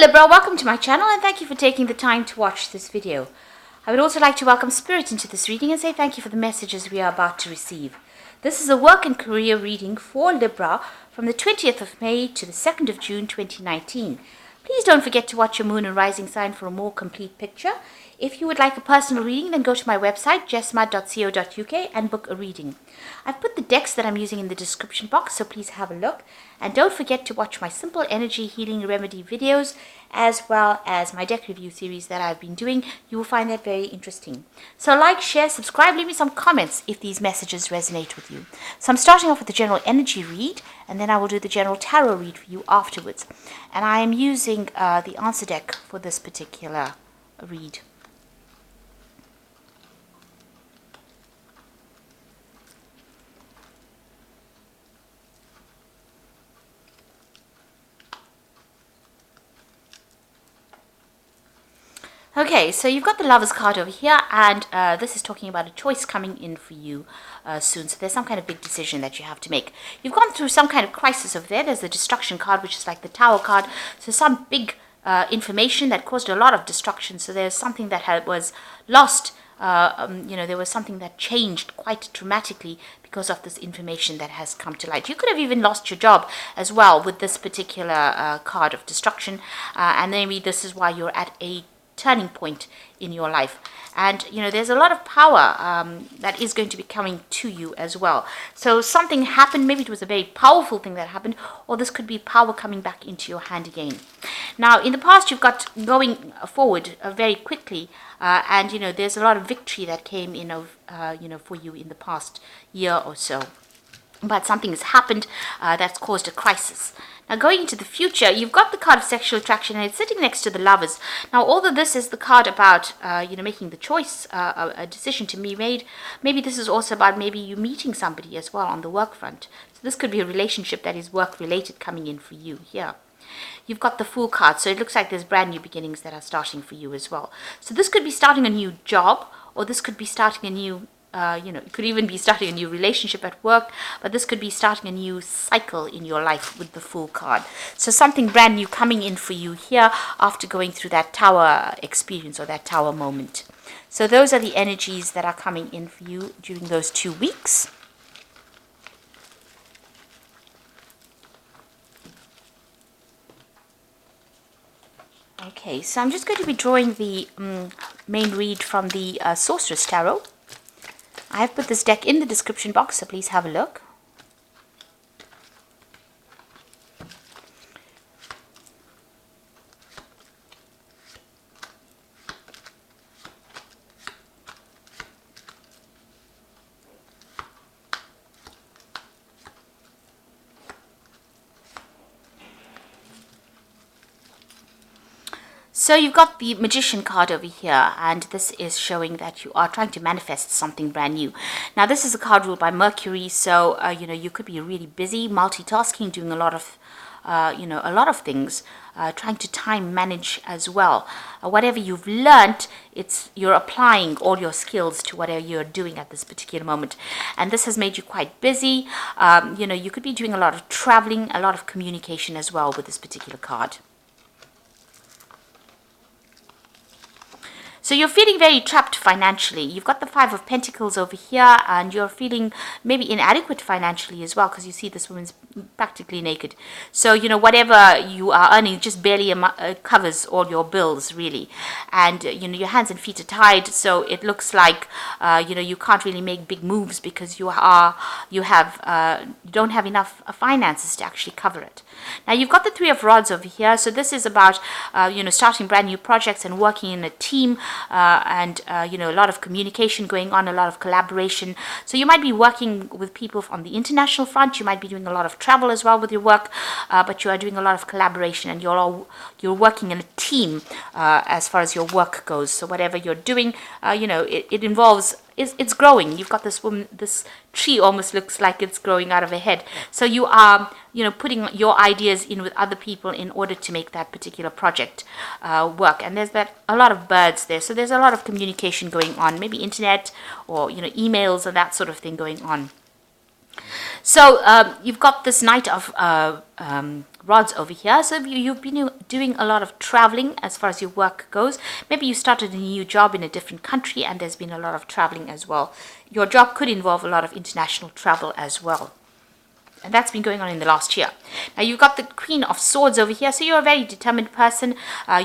Libra, welcome to my channel and thank you for taking the time to watch this video. I would also like to welcome Spirit into this reading and say thank you for the messages we are about to receive. This is a work and career reading for Libra from the 20th of May to the 2nd of June 2019. Please don't forget to watch your moon and rising sign for a more complete picture. If you would like a personal reading, then go to my website, jessmud.co.uk, and book a reading. I've put the decks that I'm using in the description box, so please have a look. And don't forget to watch my simple energy healing remedy videos, as well as my deck review series that I've been doing. You will find that very interesting. So like, share, subscribe, leave me some comments if these messages resonate with you. So I'm starting off with the general energy read, and then I will do the general tarot read for you afterwards. And I am using the answer deck for this particular read. Okay, so you've got the Lovers card over here, and this is talking about a choice coming in for you soon. So there's some kind of big decision that you have to make. You've gone through some kind of crisis over there. There's the Destruction card, which is like the Tower card. So some big information that caused a lot of destruction. So there's something that was lost. There was something that changed quite dramatically because of this information that has come to light. You could have even lost your job as well with this particular card of destruction. And maybe this is why you're at a turning point in your life, and there's a lot of power that is going to be coming to you as well. So something happened, maybe it was a very powerful thing that happened, or this could be power coming back into your hand again. Now in the past, you've got going forward very quickly, and there's a lot of victory that came in for you in the past year or so. But something has happened that's caused a crisis. Now going into the future, you've got the card of sexual attraction, and it's sitting next to the Lovers. Now although this is the card about making the choice, a decision to be made, maybe this is also about maybe you meeting somebody as well on the work front. So this could be a relationship that is work related coming in for you here. You've got the Fool card, so it looks like there's brand new beginnings that are starting for you as well. So this could be starting a new job, or this could be starting a new it could even be starting a new relationship at work, but this could be starting a new cycle in your life with the Fool card. So something brand new coming in for you here after going through that Tower experience or that Tower moment. So those are the energies that are coming in for you during those 2 weeks. Okay, so I'm just going to be drawing the main read from the Sorcerer Tarot. I have put this deck in the description box, so please have a look. So you've got the Magician card over here, and this is showing that you are trying to manifest something brand new. Now this is a card ruled by Mercury, so you could be really busy, multitasking, doing a lot of things, trying to time manage as well. Whatever you've learnt, you're applying all your skills to whatever you're doing at this particular moment, and this has made you quite busy. You could be doing a lot of traveling, a lot of communication as well with this particular card. So you're feeling very trapped financially. You've got the Five of Pentacles over here, and you're feeling maybe inadequate financially as well, because you see this woman's practically naked. So, whatever you are earning just barely covers all your bills, really. And, your hands and feet are tied, so it looks like, you can't really make big moves because you don't have enough finances to actually cover it. Now, you've got the Three of Rods over here, so this is about, starting brand new projects and working in a team. A lot of communication going on, a lot of collaboration. So you might be working with people on the international front. You might be doing a lot of travel as well with your work, but you are doing a lot of collaboration, and you're working in a team as far as your work goes. So whatever you're doing, it involves. It's growing. You've got this woman, this tree almost looks like it's growing out of her head. So you are, putting your ideas in with other people in order to make that particular project work. And there's a lot of birds there. So there's a lot of communication going on, maybe internet or, emails and that sort of thing going on. So you've got this Knight of Rods over here. So you've been doing a lot of traveling as far as your work goes. Maybe you started a new job in a different country and there's been a lot of traveling as well. Your job could involve a lot of international travel as well. And that's been going on in the last year. Now you've got the Queen of Swords over here. So you're a very determined person.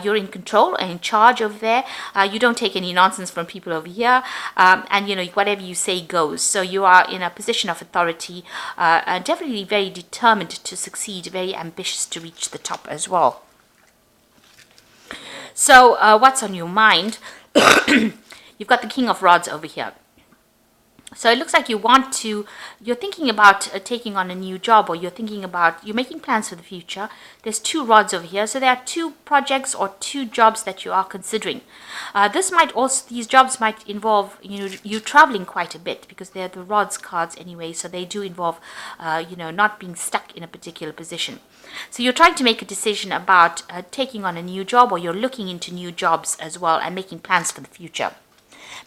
You're in control and in charge over there. You don't take any nonsense from people over here. And, whatever you say goes. So you are in a position of authority. And definitely very determined to succeed. Very ambitious to reach the top as well. So what's on your mind? You've got the King of Rods over here. So it looks like you're thinking about taking on a new job, or you're making plans for the future. There's 2 rods over here. So there are 2 projects or 2 jobs that you are considering. These jobs might involve, you traveling quite a bit, because they're the rods cards anyway. So they do involve, not being stuck in a particular position. So you're trying to make a decision about taking on a new job, or you're looking into new jobs as well and making plans for the future.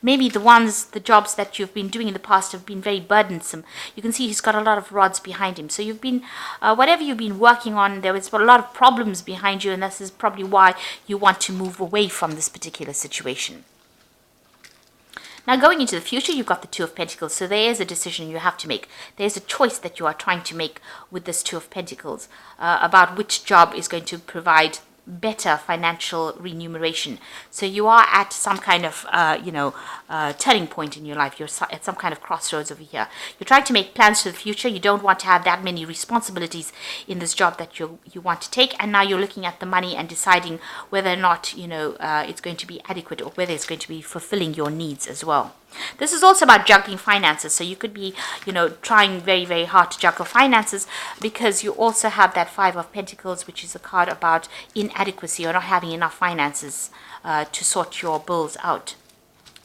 Maybe the jobs that you've been doing in the past have been very burdensome. You can see he's got a lot of rods behind him. So you've been, whatever you've been working on, there was a lot of problems behind you, and this is probably why you want to move away from this particular situation. Now going into the future, you've got the 2 of Pentacles. So there is a decision you have to make. There's a choice that you are trying to make with this 2 of Pentacles about which job is going to provide better financial remuneration. So you are at some kind of turning point in your life. You're at some kind of crossroads over here. You're trying to make plans for the future. You don't want to have that many responsibilities in this job that you want to take, and now you're looking at the money and deciding whether or not it's going to be adequate, or whether it's going to be fulfilling your needs as well. This is also about juggling finances. So you could be, trying very, very hard to juggle finances, because you also have that 5 of Pentacles, which is a card about inadequacy, or not having enough finances to sort your bills out.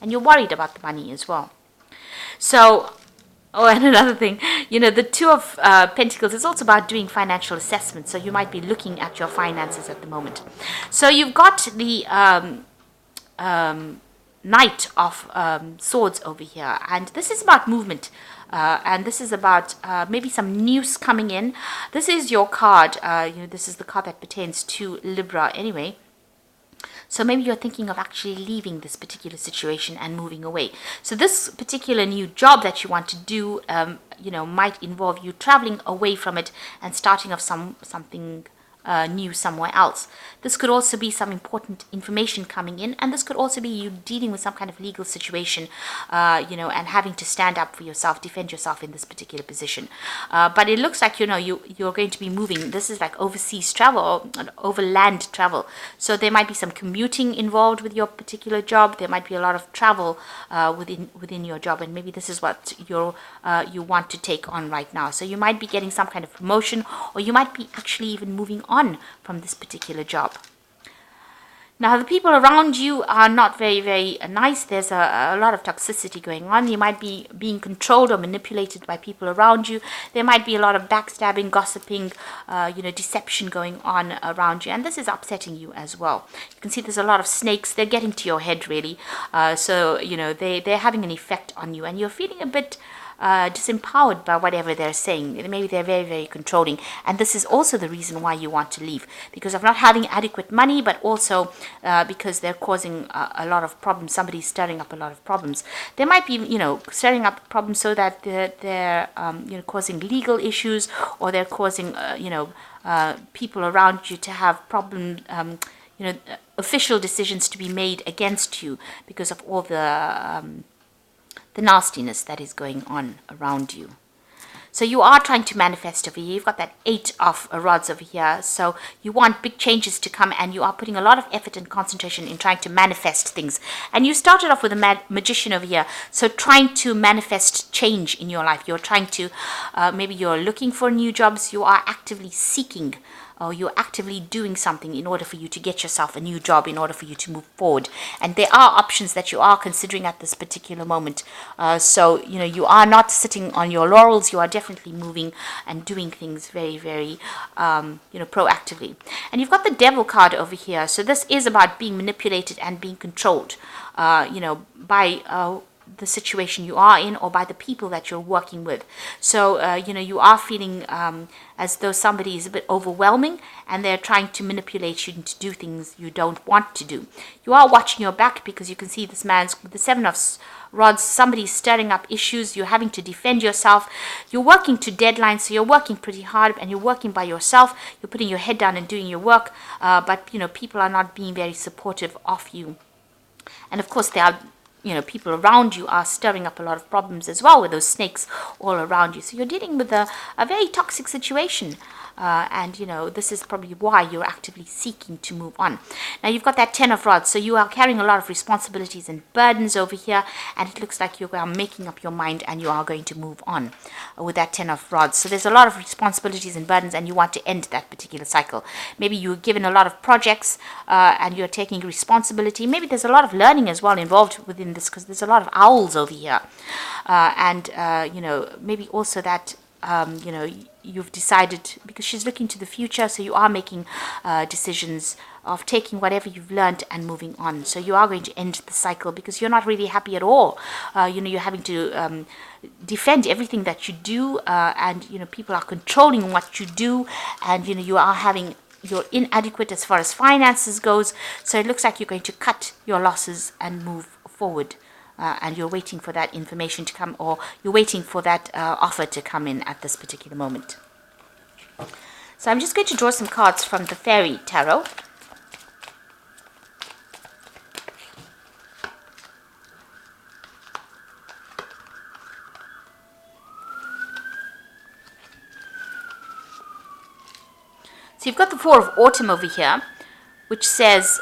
And you're worried about the money as well. So, and another thing, the 2 of Pentacles is also about doing financial assessments. So you might be looking at your finances at the moment. So you've got the Knight of Swords over here, and this is about movement, and this is about maybe some news coming in. This is your card. This is the card that pertains to Libra anyway. So maybe you're thinking of actually leaving this particular situation and moving away. So this particular new job that you want to do, might involve you traveling away from it and starting off something new somewhere else. This could also be some important information coming in, and this could also be you dealing with some kind of legal situation, and having to stand up for yourself, defend yourself in this particular position. But it looks like, you're going to be moving. This is like overseas travel, or overland travel. So there might be some commuting involved with your particular job. There might be a lot of travel within your job, and maybe this is what you want to take on right now. So you might be getting some kind of promotion, or you might be actually even moving on from this particular job. Now, the people around you are not very, very nice. There's a lot of toxicity going on. You might be being controlled or manipulated by people around you. There might be a lot of backstabbing, gossiping, deception going on around you. And this is upsetting you as well. You can see there's a lot of snakes. They're getting to your head, really. They're having an effect on you. And you're feeling a bit disempowered by whatever they're saying. Maybe they're very, very controlling, and this is also the reason why you want to leave, because of not having adequate money, but also because they're causing a lot of problems. Somebody's stirring up a lot of problems. They might be, stirring up problems so that they're causing legal issues, or they're causing, people around you to have official decisions to be made against you because of all the nastiness that is going on around you. So you are trying to manifest over here. You've got that 8 of rods over here. So you want big changes to come, and you are putting a lot of effort and concentration in trying to manifest things. And you started off with a magician over here. So trying to manifest change in your life. You're trying to, maybe you're looking for new jobs. You are actively seeking, or you're actively doing something in order for you to get yourself a new job, in order for you to move forward. And there are options that you are considering at this particular moment. So you are not sitting on your laurels. You are definitely moving and doing things very, very, proactively. And you've got the Devil card over here. So this is about being manipulated and being controlled, by the situation you are in or by the people that you're working with. So, you are feeling as though somebody is a bit overwhelming and they're trying to manipulate you to do things you don't want to do. You are watching your back because you can see this man's with the Seven of Rods. Somebody's stirring up issues. You're having to defend yourself. You're working to deadlines, so you're working pretty hard and you're working by yourself. You're putting your head down and doing your work, but people are not being very supportive of you. And of course, there are people around you are stirring up a lot of problems as well with those snakes all around you. So you're dealing with a very toxic situation. And this is probably why you're actively seeking to move on. Now you've got that 10 of Rods, so you are carrying a lot of responsibilities and burdens over here, and it looks like you are making up your mind and you are going to move on with that 10 of Rods. So there's a lot of responsibilities and burdens, and you want to end that particular cycle. Maybe you're given a lot of projects and you're taking responsibility. Maybe there's a lot of learning as well involved within this, because there's a lot of owls over here, and maybe also that you've decided, because she's looking to the future, so you are making decisions of taking whatever you've learned and moving on. So you are going to end the cycle because you're not really happy at all. You're having to defend everything that you do, and people are controlling what you do, and you're inadequate as far as finances goes. So it looks like you're going to cut your losses and move forward. And you're waiting for that information to come, or you're waiting for that offer to come in at this particular moment. So I'm just going to draw some cards from the Fairy Tarot. So you've got the Four of Autumn over here, which says,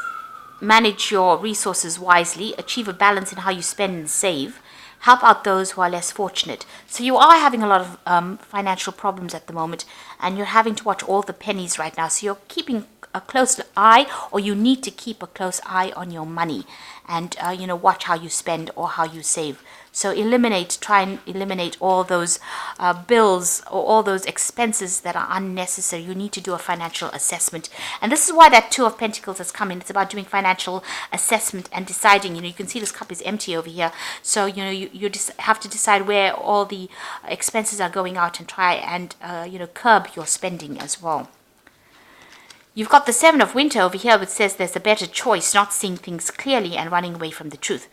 manage your resources wisely, achieve a balance in how you spend and save, help out those who are less fortunate. So you are having a lot of financial problems at the moment, and you're having to watch all the pennies right now. So you're keeping a close eye, or you need to keep a close eye on your money, and watch how you spend or how you save. So try and eliminate all those bills or all those expenses that are unnecessary. You need to do a financial assessment. And this is why that Two of Pentacles has come in. It's about doing financial assessment and deciding, you can see this cup is empty over here. So, you just have to decide where all the expenses are going out and try and, curb your spending as well. You've got the Seven of Winter over here, which says there's a better choice, not seeing things clearly and running away from the truth.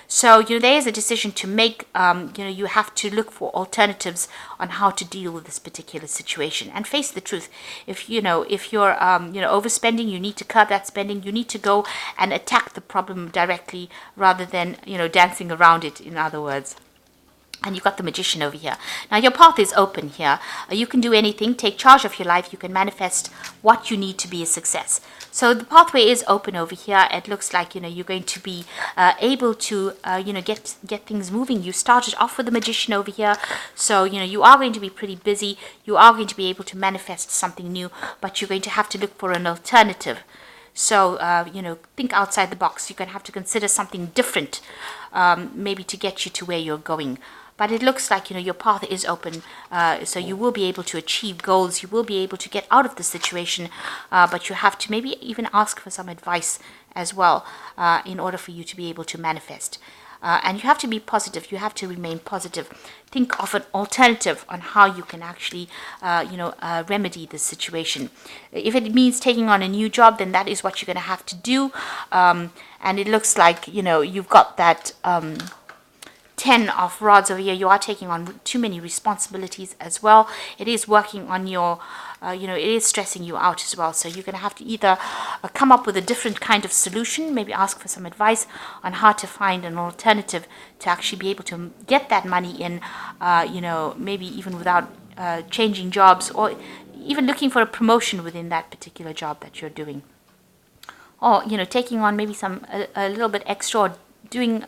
So, there is a decision to make. You have to look for alternatives on how to deal with this particular situation and face the truth. If you're overspending, you need to curb that spending. You need to go and attack the problem directly rather than, dancing around it, in other words. And you've got the Magician over here. Now, your path is open here. You can do anything. Take charge of your life. You can manifest what you need to be a success. So the pathway is open over here. It looks like, you're going to be able to, get things moving. You started off with the Magician over here. So, you are going to be pretty busy. You are going to be able to manifest something new, but you're going to have to look for an alternative. So, think outside the box. You're going to have to consider something different, maybe to get you to where you're going. But it looks like, your path is open, so you will be able to achieve goals. You will be able to get out of the situation, but you have to maybe even ask for some advice as well in order for you to be able to manifest. And you have to be positive. You have to remain positive. Think of an alternative on how you can actually, remedy this situation. If it means taking on a new job, then that is what you're going to have to do. And it looks like, you've got that 10 of Rods over here. You are taking on too many responsibilities as well. It is working on your, it is stressing you out as well. So you're going to have to either come up with a different kind of solution, maybe ask for some advice on how to find an alternative to actually be able to get that money in, maybe even without changing jobs, or even looking for a promotion within that particular job that you're doing. Or, taking on maybe a little bit extra, or doing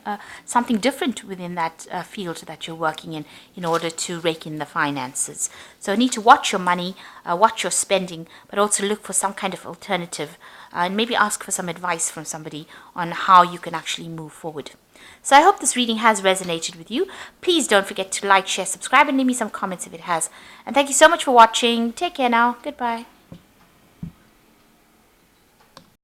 something different within that field that you're working in order to rake in the finances. So you need to watch your money, watch your spending, but also look for some kind of alternative, and maybe ask for some advice from somebody on how you can actually move forward. So I hope this reading has resonated with you. Please don't forget to like, share, subscribe, and leave me some comments if it has. And thank you so much for watching. Take care now. Goodbye.